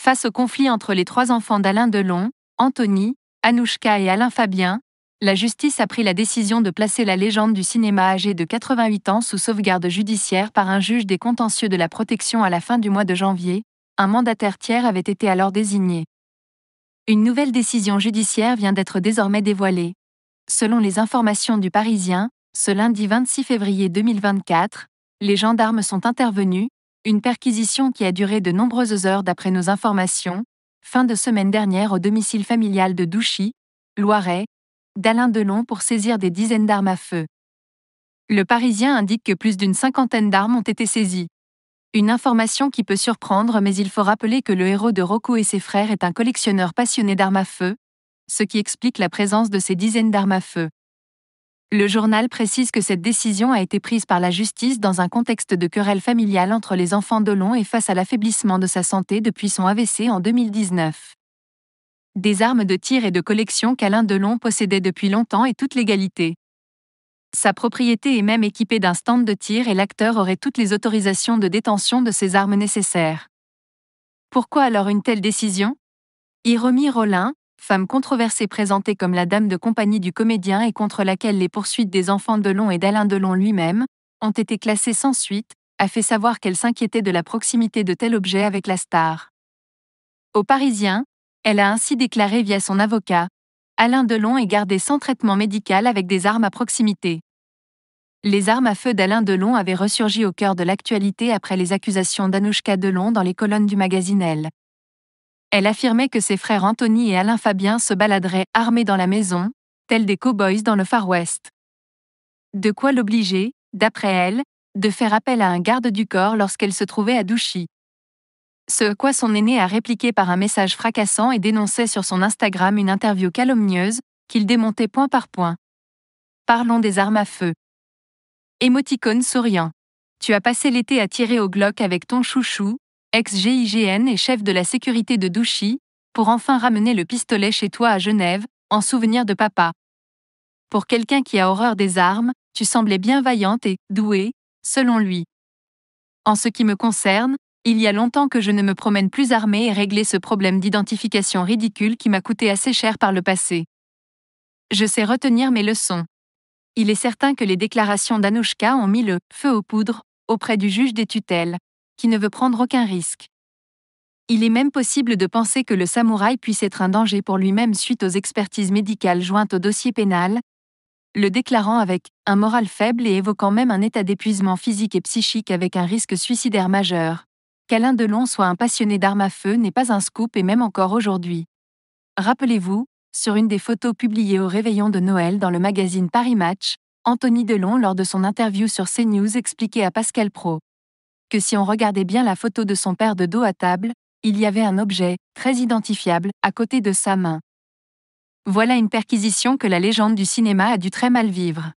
Face au conflit entre les trois enfants d'Alain Delon, Anthony, Anouchka et Alain Fabien, la justice a pris la décision de placer la légende du cinéma âgée de 88 ans sous sauvegarde judiciaire par un juge des contentieux de la protection à la fin du mois de janvier. Un mandataire tiers avait été alors désigné. Une nouvelle décision judiciaire vient d'être désormais dévoilée. Selon les informations du Parisien, ce lundi 26 février 2024, les gendarmes sont intervenus, une perquisition qui a duré de nombreuses heures d'après nos informations, fin de semaine dernière au domicile familial de Douchy, Loiret, d'Alain Delon pour saisir des dizaines d'armes à feu. Le Parisien indique que plus d'une cinquantaine d'armes ont été saisies. Une information qui peut surprendre, mais il faut rappeler que le héros de Rocco et ses frères est un collectionneur passionné d'armes à feu, ce qui explique la présence de ces dizaines d'armes à feu. Le journal précise que cette décision a été prise par la justice dans un contexte de querelle familiale entre les enfants Delon et face à l'affaiblissement de sa santé depuis son AVC en 2019. Des armes de tir et de collection qu'Alain Delon possédait depuis longtemps et toute légalité. Sa propriété est même équipée d'un stand de tir et l'acteur aurait toutes les autorisations de détention de ces armes nécessaires. Pourquoi alors une telle décision ? Hiromi Rollin, femme controversée présentée comme la dame de compagnie du comédien et contre laquelle les poursuites des enfants Delon et d'Alain Delon lui-même ont été classées sans suite, a fait savoir qu'elle s'inquiétait de la proximité de tel objet avec la star. Au Parisien, elle a ainsi déclaré via son avocat : Alain Delon est gardé sans traitement médical avec des armes à proximité. Les armes à feu d'Alain Delon avaient ressurgi au cœur de l'actualité après les accusations d'Anouchka Delon dans les colonnes du magazine Elle. Elle affirmait que ses frères Anthony et Alain Fabien se baladeraient armés dans la maison, tels des cow-boys dans le Far West. De quoi l'obliger, d'après elle, de faire appel à un garde du corps lorsqu'elle se trouvait à Douchy. Ce à quoi son aîné a répliqué par un message fracassant et dénonçait sur son Instagram une interview calomnieuse, qu'il démontait point par point. Parlons des armes à feu. Émoticône souriant. Tu as passé l'été à tirer au Glock avec ton chouchou, ex-GIGN et chef de la sécurité de Douchy, pour enfin ramener le pistolet chez toi à Genève, en souvenir de papa. Pour quelqu'un qui a horreur des armes, tu semblais bien vaillante et douée, selon lui. En ce qui me concerne, il y a longtemps que je ne me promène plus armée et régler ce problème d'identification ridicule qui m'a coûté assez cher par le passé. Je sais retenir mes leçons. Il est certain que les déclarations d'Anouchka ont mis le feu aux poudres auprès du juge des tutelles, qui ne veut prendre aucun risque. Il est même possible de penser que le samouraï puisse être un danger pour lui-même suite aux expertises médicales jointes au dossier pénal, le déclarant avec un moral faible et évoquant même un état d'épuisement physique et psychique avec un risque suicidaire majeur. Qu'Alain Delon soit un passionné d'armes à feu n'est pas un scoop et même encore aujourd'hui. Rappelez-vous, sur une des photos publiées au réveillon de Noël dans le magazine Paris Match, Anthony Delon lors de son interview sur CNews expliquait à Pascal Praud que si on regardait bien la photo de son père de dos à table, il y avait un objet, très identifiable, à côté de sa main. Voilà une perquisition que la légende du cinéma a dû très mal vivre.